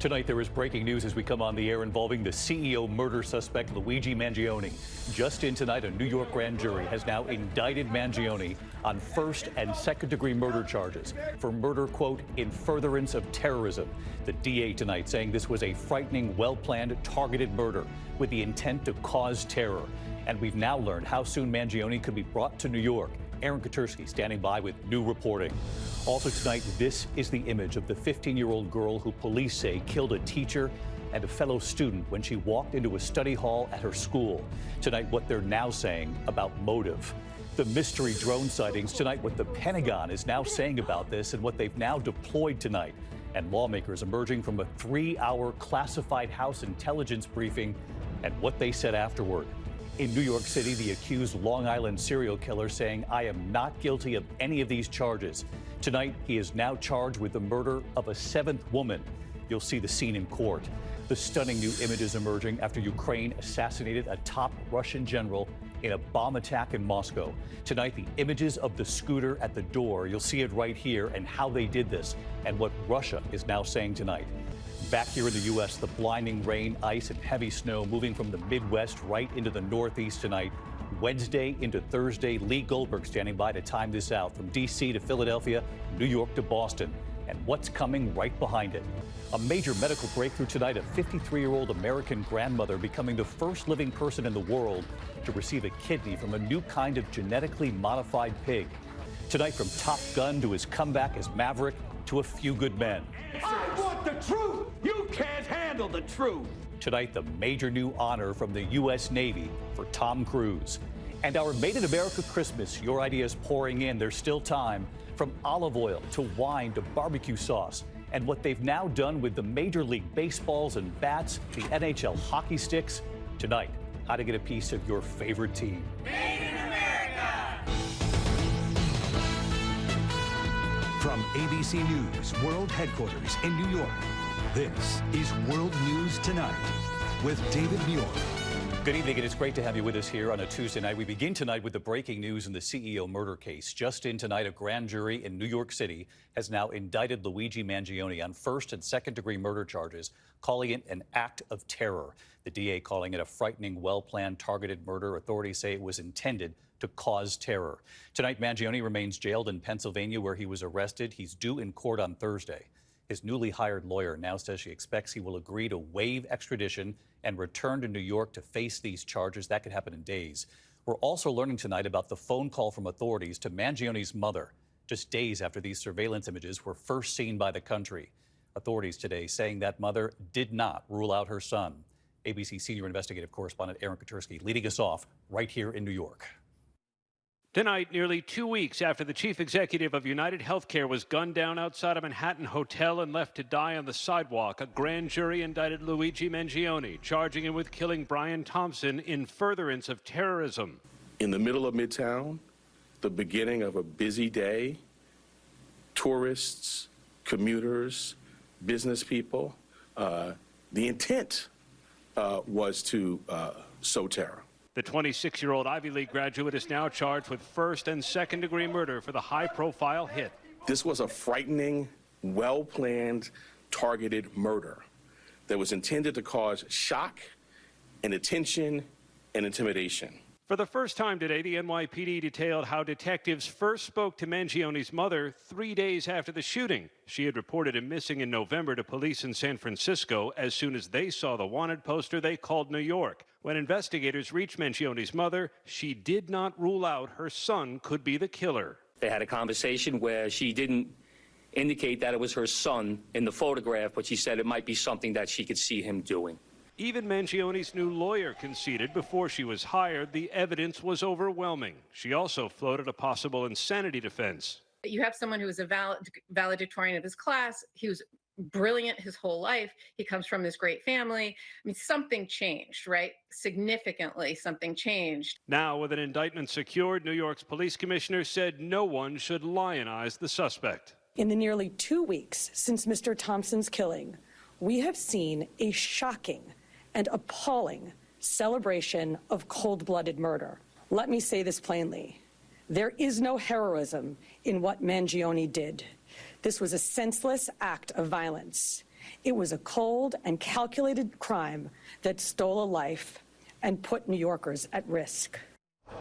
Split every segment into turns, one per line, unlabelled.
Tonight, there is breaking news as we come on the air involving the CEO murder suspect, Luigi Mangione. Just in tonight, a New York grand jury has now indicted Mangione on first and second-degree murder charges for murder, quote, in furtherance of terrorism. The DA tonight saying this was a frightening, well-planned, targeted murder with the intent to cause terror. And we've now learned how soon Mangione could be brought to New York. Aaron Katersky standing by with new reporting. Also tonight, this is the image of the 15-year-old girl who police say killed a teacher and a fellow student when she walked into a study hall at her school. Tonight, what they're now saying about motive. The mystery drone sightings tonight, what the Pentagon is now saying about this and what they've now deployed tonight. And lawmakers emerging from a 3-hour classified House intelligence briefing and what they said afterward. In New York City, the accused Long Island serial killer saying, I am not guilty of any of these charges. Tonight, he is now charged with the murder of a 7th woman. You'll see the scene in court. The stunning new images emerging after Ukraine assassinated a top Russian general in a bomb attack in Moscow. Tonight, the images of the scooter at the door. You'll see it right here and how they did this and what Russia is now saying tonight. Back here in the U.S., the blinding rain, ice, and heavy snow moving from the Midwest right into the Northeast tonight. Wednesday into Thursday, Lee Goldberg standing by to time this out from D.C. to Philadelphia, New York to Boston. And what's coming right behind it? A major medical breakthrough tonight, a 53-year-old American grandmother becoming the first living person in the world to receive a kidney from a new kind of genetically modified pig. Tonight, from Top Gun to his comeback as Maverick to A Few Good Men.
I want the truth! You can't handle the truth!
Tonight, the major new honor from the U.S. Navy for Tom Cruise. And our Made in America Christmas, your ideas pouring in. There's still time. From olive oil to wine to barbecue sauce. And what they've now done with the Major League Baseballs and bats, the NHL hockey sticks. Tonight, how to get a piece of your favorite team.
Made in America!
From ABC News World Headquarters in New York, this is World News Tonight with David Muir.
Good evening, and it's great to have you with us here on a Tuesday night. We begin tonight with the breaking news in the CEO murder case. Just in tonight, a grand jury in New York City has now indicted Luigi Mangione on first and second-degree murder charges, calling it an act of terror. The DA calling it a frightening, well-planned, targeted murder. Authorities say it was intended to cause terror. Tonight, Mangione remains jailed in Pennsylvania, where he was arrested. He's due in court on Thursday. His newly hired lawyer now says she expects he will agree to waive extradition and return to New York to face these charges. That could happen in days. We're also learning tonight about the phone call from authorities to Mangione's mother, just days after these surveillance images were first seen by the country. Authorities today saying that mother did not rule out her son. ABC senior investigative correspondent Aaron Katersky leading us off right here in New York.
Tonight, nearly 2 weeks after the chief executive of UnitedHealthcare was gunned down outside a Manhattan hotel and left to die on the sidewalk, a grand jury indicted Luigi Mangione, charging him with killing Brian Thompson in furtherance of terrorism.
In the middle of Midtown, the beginning of a busy day, tourists, commuters, business people, the intent was to sow terror.
The 26-year-old Ivy League graduate is now charged with first and second-degree murder for the high-profile hit.
This was a frightening, well-planned, targeted murder that was intended to cause shock and attention and intimidation.
For the first time today, the NYPD detailed how detectives first spoke to Mangione's mother 3 days after the shooting. She had reported him missing in November to police in San Francisco. As soon as they saw the wanted poster, they called New York. When investigators reached Mangione's mother, she did not rule out her son could be the killer.
They had a conversation where she didn't indicate that it was her son in the photograph, but she said it might be something that she could see him doing.
Even Mangione's new lawyer conceded before she was hired the evidence was overwhelming. She also floated a possible insanity defense.
You have someone who is a valedictorian of his class. He was brilliant his whole life. He comes from this great family. I mean, something changed, right? Significantly, something changed.
Now, with an indictment secured, New York's police commissioner said no one should lionize the suspect.
In the nearly 2 weeks since Mr. Thompson's killing, we have seen a shocking and appalling celebration of cold-blooded murder. Let me say this plainly. There is no heroism in what Mangione did. This was a senseless act of violence. It was a cold and calculated crime that stole a life and put New Yorkers at risk.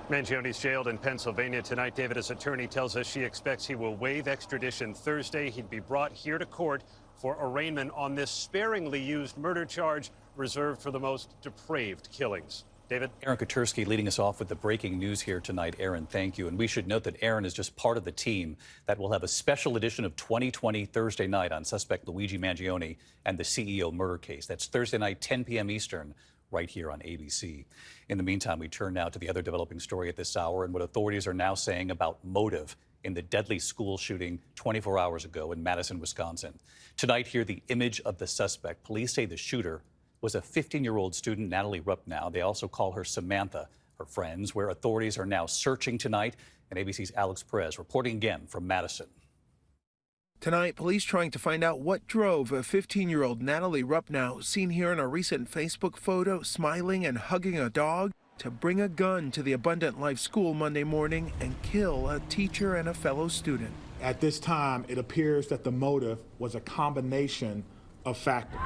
Mangione's jailed in Pennsylvania tonight. David, his attorney tells us she expects he will waive extradition Thursday. He'd be brought here to court for arraignment on this sparingly used murder charge reserved for the most depraved killings. David?
Aaron Katersky leading us off with the breaking news here tonight. Aaron, thank you. And we should note that Aaron is just part of the team that will have a special edition of 2020 Thursday night on suspect Luigi Mangione and the CEO murder case. That's Thursday night, 10 p.m. Eastern, right here on ABC. In the meantime, we turn now to the other developing story at this hour and what authorities are now saying about motive in the deadly school shooting 24 hours ago in Madison, Wisconsin. Tonight, hear the image of the suspect. Police say the shooter was a 15-year-old student, Natalie Rupnow. They also call her Samantha. Her friends, where authorities are now searching tonight. And ABC's Alex Perez reporting again from Madison.
Tonight, police trying to find out what drove a 15-year-old Natalie Rupnow, seen here in a recent Facebook photo, smiling and hugging a dog, to bring a gun to the Abundant Life School Monday morning and kill a teacher and a fellow student.
At this time, it appears that the motive was a combination of factors.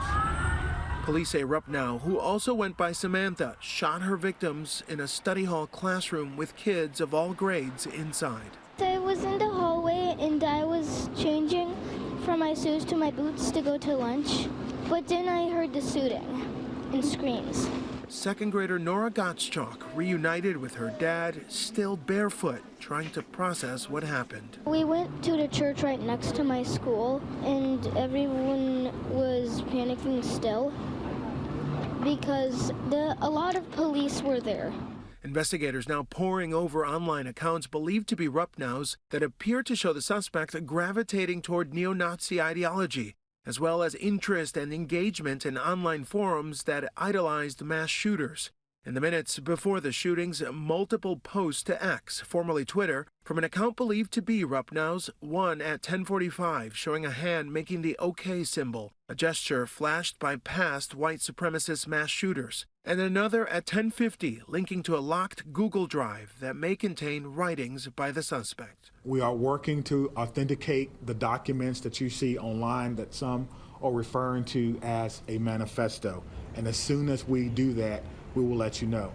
Police say Rupnow, who also went by Samantha, shot her victims in a study hall classroom with kids of all grades inside.
I was in the hallway and I was changing from my shoes to my boots to go to lunch, but then I heard the shooting and screams.
Second grader Nora Gottschalk reunited with her dad, still barefoot, trying to process what happened.
We went to the church right next to my school and everyone was panicking still because a lot of police were there.
Investigators now poring over online accounts believed to be Rupnow's that appear to show the suspect gravitating toward neo-Nazi ideology, as well as interest and engagement in online forums that idolized mass shooters. In the minutes before the shootings, multiple posts to X, formerly Twitter, from an account believed to be Rupnow's, one at 10:45 showing a hand making the OK symbol, a gesture flashed by past white supremacist mass shooters, and another at 10:50 linking to a locked Google Drive that may contain writings by the suspect.
We are working to authenticate the documents that you see online that some are referring to as a manifesto. And as soon as we do that, we will let you know.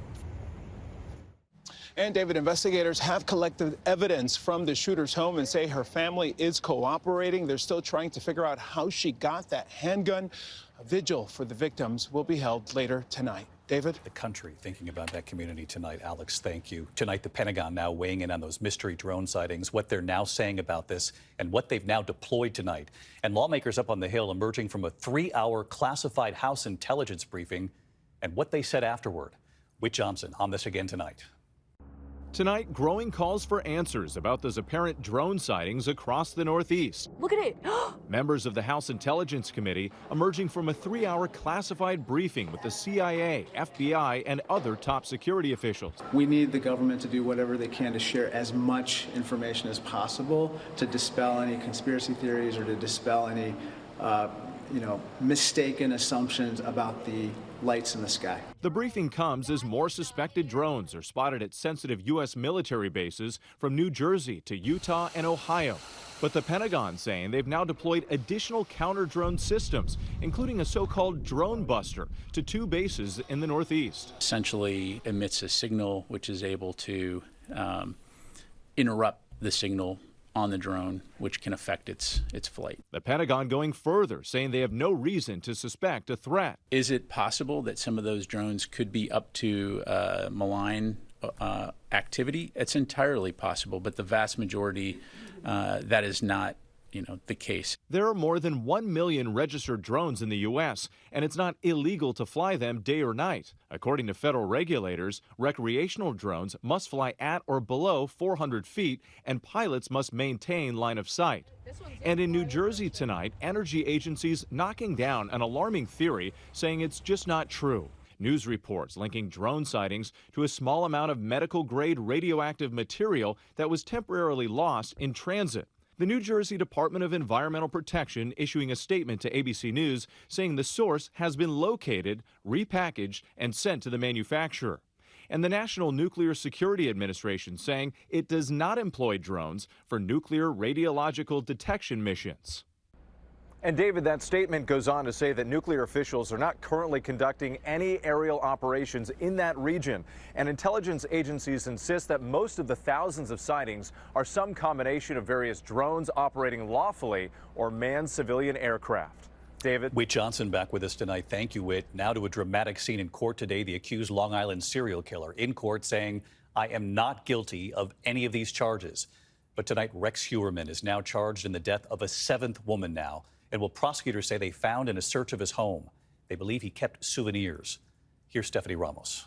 And David, investigators have collected evidence from the shooter's home and say her family is cooperating. They're still trying to figure out how she got that handgun. A vigil for the victims will be held later tonight. David?
The country thinking about that community tonight. Alex, thank you. Tonight, the Pentagon now weighing in on those mystery drone sightings, what they're now saying about this, and what they've now deployed tonight. And lawmakers up on the Hill emerging from a 3-hour classified House intelligence briefing and what they said afterward. Whit Johnson on this again tonight.
Tonight, growing calls for answers about those apparent drone sightings across the Northeast.
Look at it.
Members of the House Intelligence Committee emerging from a 3-hour classified briefing with the CIA, FBI, and other top security officials.
We need the government to do whatever they can to share as much information as possible to dispel any conspiracy theories or to dispel any mistaken assumptions about the lights in the sky.
The briefing comes as more suspected drones are spotted at sensitive U.S. military bases from New Jersey to Utah and Ohio. But the Pentagon saying they've now deployed additional counter-drone systems, including a so-called drone buster, to 2 bases in the Northeast.
Essentially emits a signal which is able to interrupt the signal on the drone, which can affect its flight.
The Pentagon going further, saying they have no reason to suspect a threat.
Is it possible that some of those drones could be up to malign activity? It's entirely possible, but the vast majority, that is not the case.
There are more than 1 million registered drones in the U.S., and it's not illegal to fly them day or night. According to federal regulators, recreational drones must fly at or below 400 feet, and pilots must maintain line of sight. And in New Jersey tonight, energy agencies knocking down an alarming theory, saying it's just not true. News reports linking drone sightings to a small amount of medical-grade radioactive material that was temporarily lost in transit. The New Jersey Department of Environmental Protection issuing a statement to ABC News saying the source has been located, repackaged, and sent to the manufacturer. And the National Nuclear Security Administration saying it does not employ drones for nuclear radiological detection missions. And David, that statement goes on to say that nuclear officials are not currently conducting any aerial operations in that region. And intelligence agencies insist that most of the thousands of sightings are some combination of various drones operating lawfully or manned civilian aircraft. David?
Whit Johnson back with us tonight. Thank you, Whit. Now to a dramatic scene in court today. The accused Long Island serial killer in court saying, "I am not guilty of any of these charges." But tonight, Rex Heuermann is now charged in the death of a 7th woman now. And what prosecutors say they found in a search of his home. They believe he kept souvenirs. Here's Stephanie Ramos.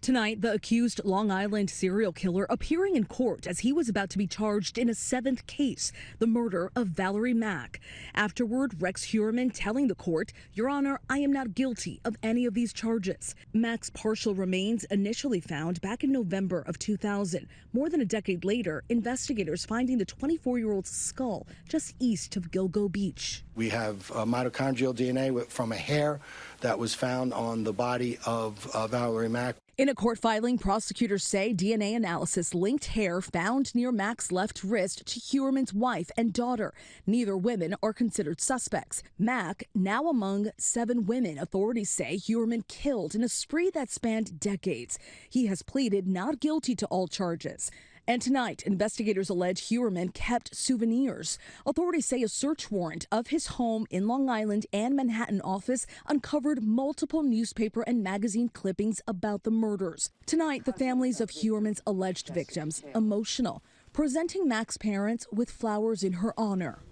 Tonight, the accused Long Island serial killer appearing in court as he was about to be charged in a 7th case, the murder of Valerie Mack. Afterward, Rex Heuermann telling the court, "Your Honor, I am not guilty of any of these charges." Mack's partial remains initially found back in November of 2000. More than a decade later, investigators finding the 24-year-old's skull just east of Gilgo Beach.
We have mitochondrial DNA from a hair that was found on the body of Valerie Mack.
In a court filing, prosecutors say DNA analysis linked hair found near Mack's left wrist to Heuermann's wife and daughter. Neither women are considered suspects. Mack, now among 7 women authorities say Heuermann killed in a spree that spanned decades. He has pleaded not guilty to all charges. And tonight, investigators allege Heuermann kept souvenirs. Authorities say a search warrant of his home in Long Island and Manhattan office uncovered multiple newspaper and magazine clippings about the murders. Tonight, the families of Heuermann's alleged victims emotional, presenting Mack's parents with flowers in her honor.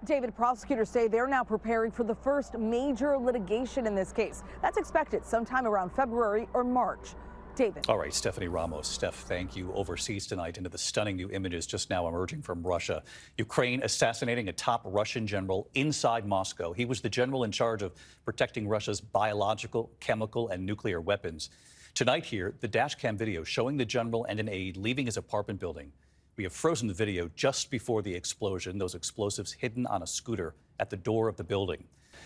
David, prosecutors say they're now preparing for the first major litigation in this case. That's expected sometime around February or March. David.
All right, Stephanie Ramos. Steph, thank you. Overseas tonight into the stunning new images just now emerging from Russia. Ukraine assassinating a top Russian general inside Moscow. He was the general in charge of protecting Russia's biological, chemical, and nuclear weapons. Tonight here, the dashcam video showing the general and an aide leaving his apartment building. We have frozen the video just before the explosion, those explosives hidden on a scooter at the door of the building.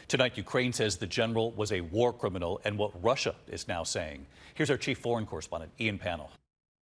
Tonight, Ukraine says the general was a war criminal and what Russia is now saying. Here's our chief foreign correspondent, Ian Pannell.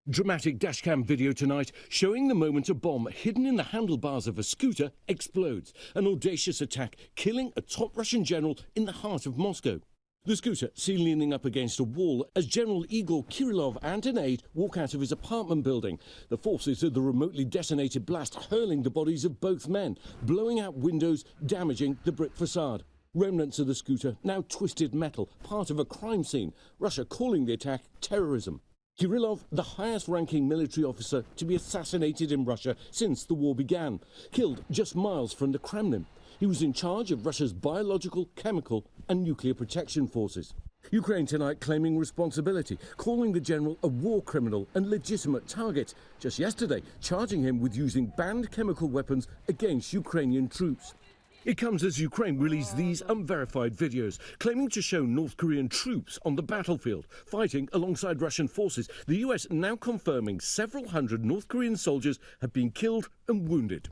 Dramatic dashcam video tonight showing the moment a bomb hidden in the handlebars of a scooter explodes. An audacious attack killing a top Russian general in the heart of Moscow. The scooter seen leaning up against a wall as General Igor Kirillov and an aide walk out of his apartment building. The forces of the remotely detonated blast hurling the bodies of both men, blowing out windows, damaging the brick facade. Remnants of the scooter, now twisted metal, part of a crime scene. Russia calling the attack terrorism. Kirillov, the highest-ranking military officer to be assassinated in Russia since the war began, killed just miles from the Kremlin. He was in charge of Russia's biological, chemical and nuclear protection forces. Ukraine tonight claiming responsibility, calling the general a war criminal and legitimate target. Just yesterday, charging him with using banned chemical weapons against Ukrainian troops. It comes as Ukraine released these unverified videos, claiming to show North Korean troops on the battlefield, fighting alongside Russian forces. The US now confirming several hundred North Korean soldiers have been killed and wounded.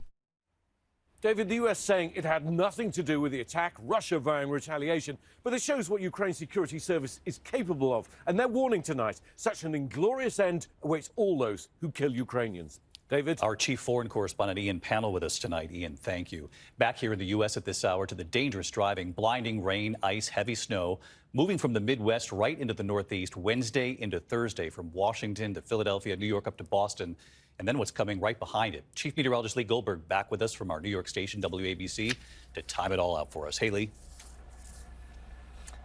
David, the US saying it had nothing to do with the attack, Russia vowing retaliation. But this shows what Ukraine's security service is capable of. And they're warning tonight, such an inglorious end awaits all those who kill Ukrainians. David?
Our chief foreign correspondent, Ian Pannell, with us tonight. Ian, thank you. Back here in the U.S. at this hour to the dangerous driving, blinding rain, ice, heavy snow, moving from the Midwest right into the Northeast Wednesday into Thursday, from Washington to Philadelphia, New York up to Boston, and then what's coming right behind it. Chief Meteorologist Lee Goldberg back with us from our New York station, WABC, to time it all out for us. Hey, Lee.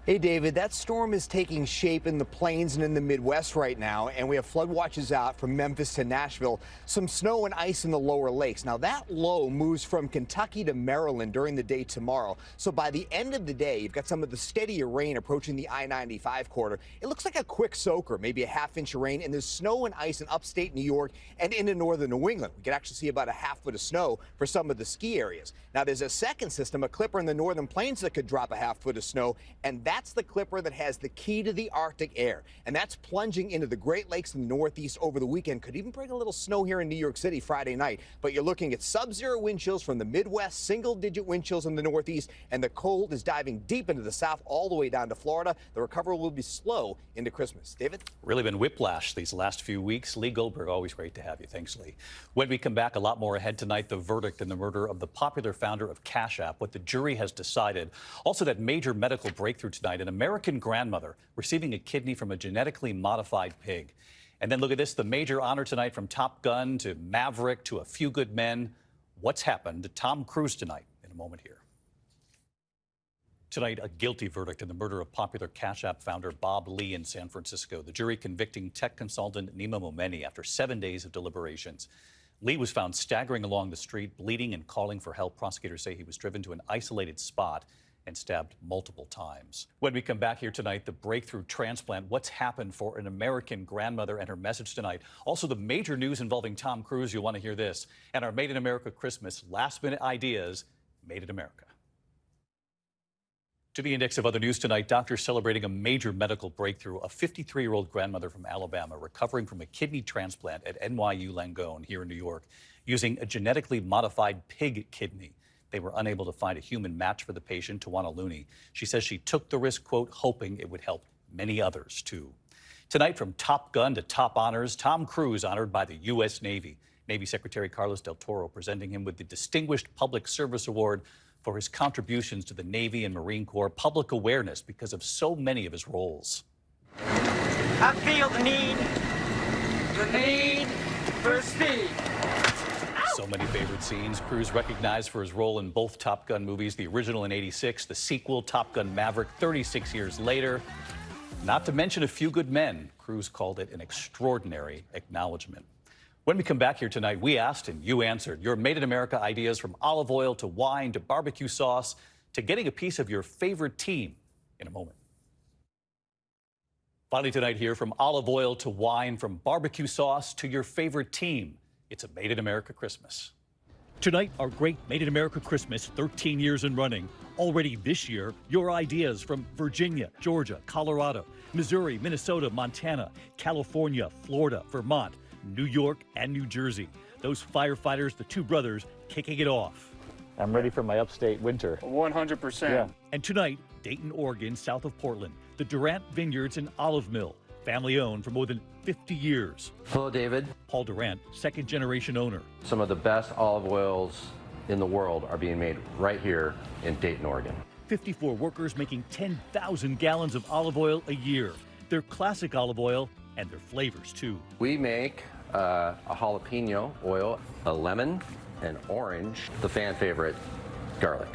Hey, David, that storm is taking shape in the plains and in the Midwest right now, and we have flood watches out from Memphis to Nashville, some snow and ice in the lower lakes. Now, that low moves from Kentucky to Maryland during the day tomorrow. So by the end of the day, you've got some of the steadier rain approaching the I-95 corridor. It looks like a quick soaker, maybe a half-inch of rain, and there's snow and ice in upstate New York and into northern New England. We could actually see about a half foot of snow for some of the ski areas. Now, there's a second system, a clipper in the northern plains that could drop a half foot of snow, and that That's the clipper that has the key to the Arctic air, and that's plunging into the Great Lakes in the Northeast over the weekend. Could even bring a little snow here in New York City Friday night, but you're looking at sub-zero wind chills from the Midwest, single-digit wind chills in the Northeast, and the cold is diving deep into the South all the way down to Florida. The recovery will be slow into Christmas. David?
Really been whiplash these last few weeks. Lee Goldberg, always great to have you. Thanks, Lee. When we come back, a lot more ahead tonight. The verdict in the murder of the popular founder of Cash App, what the jury has decided. Also, that major medical breakthrough tonight, an American grandmother receiving a kidney from a genetically modified pig. And then look at this, the major honor tonight, from Top Gun to Maverick to A Few Good Men. What's happened to Tom Cruise tonight? In a moment here. Tonight, a guilty verdict in the murder of popular Cash App founder Bob Lee in San Francisco. The jury convicting tech consultant Nima Momeni after 7 days of deliberations. Lee was found staggering along the street, bleeding and calling for help. Prosecutors say he was driven to an isolated spot and stabbed multiple times. When we come back here tonight, the breakthrough transplant. What's happened for an American grandmother and her message tonight. Also, the major news involving Tom Cruise. You'll want to hear this. And our Made in America Christmas last-minute ideas, made in America. To the index of other news tonight, doctors celebrating a major medical breakthrough. A 53-year-old grandmother from Alabama recovering from a kidney transplant at NYU Langone here in New York using a genetically modified pig kidney. They were unable to find a human match for the patient, Tawana Looney. She says she took the risk, quote, hoping it would help many others, too. Tonight, from Top Gun to top honors, Tom Cruise honored by the U.S. Navy. Navy Secretary Carlos Del Toro presenting him with the Distinguished Public Service Award for his contributions to the Navy and Marine Corps public awareness because of so many of his roles.
I feel the need for speed.
So many favorite scenes. Cruise recognized for his role in both Top Gun movies, the original in '86, the sequel, Top Gun Maverick, 36 years later. Not to mention A Few Good Men. Cruise called it an extraordinary acknowledgement. When we come back here tonight, we asked and you answered your Made in America ideas, from olive oil to wine to barbecue sauce to getting a piece of your favorite team, in a moment. Finally tonight here, from olive oil to wine, from barbecue sauce to your favorite team. It's a Made in America Christmas. Tonight, our great Made in America Christmas, 13 years in running. Already this year, your ideas from Virginia, Georgia, Colorado, Missouri, Minnesota, Montana, California, Florida, Vermont, New York, and New Jersey. Those firefighters, the two brothers, kicking it off.
I'm ready for my upstate winter.
100%.
Yeah.
And tonight, Dayton, Oregon, south of Portland, the Durant Vineyards and Olive Mill, family owned for more than 50 years.
Hello, David.
Paul Durant, second generation owner.
Some of the best olive oils in the world are being made right here in Dayton, Oregon.
54 workers making 10,000 gallons of olive oil a year. Their classic olive oil and their flavors, too.
We make a jalapeno oil, a lemon, an orange, the fan favorite, garlic.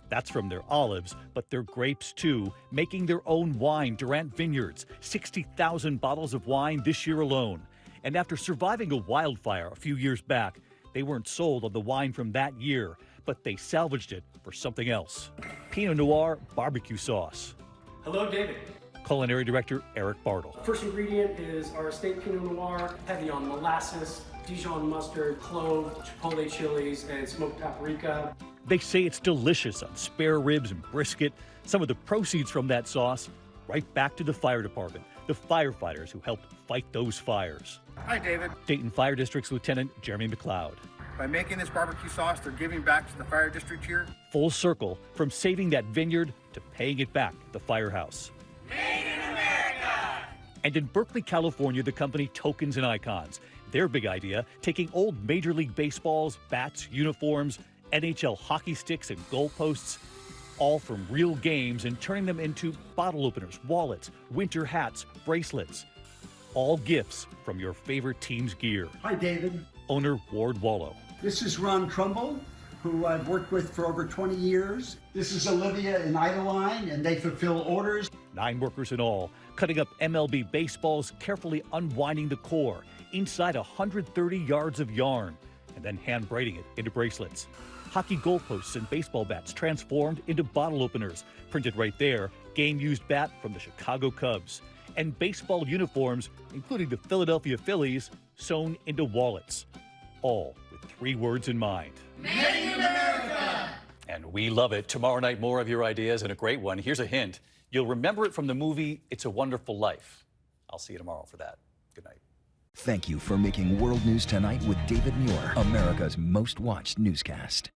That's from their olives, but their grapes, too, making their own wine. Durant Vineyards, 60,000 bottles of wine this year alone. And after surviving a wildfire a few years back, they weren't sold on the wine from that year, but they salvaged it for something else. Pinot Noir barbecue sauce.
Hello, David.
Culinary director Eric Bartle.
First ingredient is our estate Pinot Noir, heavy on molasses, Dijon mustard, clove, chipotle chilies, and smoked paprika.
They say it's delicious on spare ribs and brisket. Some of the proceeds from that sauce, right back to the fire department, the firefighters who helped fight those fires.
Hi, David.
Dayton Fire District's Lieutenant Jeremy McLeod.
By making this barbecue sauce, they're giving back to the fire district here.
Full circle, from saving that vineyard to paying it back at the firehouse.
Made in America!
And in Berkeley, California, the company Tokens and Icons. Their big idea, taking old Major League Baseballs, bats, uniforms, NHL hockey sticks, and goalposts, all from real games, and turning them into bottle openers, wallets, winter hats, bracelets. All gifts from your favorite team's gear.
Hi, David.
Owner Ward Wallow.
This is Ron Trumbull, who I've worked with for over 20 years. This is Olivia and Idaline, and they fulfill orders.
9 workers in all, cutting up MLB baseballs, carefully unwinding the core inside 130 yards of yarn, and then hand braiding it into bracelets. Hockey goalposts and baseball bats transformed into bottle openers, printed right there, game-used bat from the Chicago Cubs. And baseball uniforms, including the Philadelphia Phillies, sewn into wallets. All with 3 words in mind.
Made in America!
And we love it. Tomorrow night, more of your ideas, and a great one. Here's a hint. You'll remember it from the movie It's a Wonderful Life. I'll see you tomorrow for that. Good night.
Thank you for making World News Tonight with David Muir, America's most watched newscast.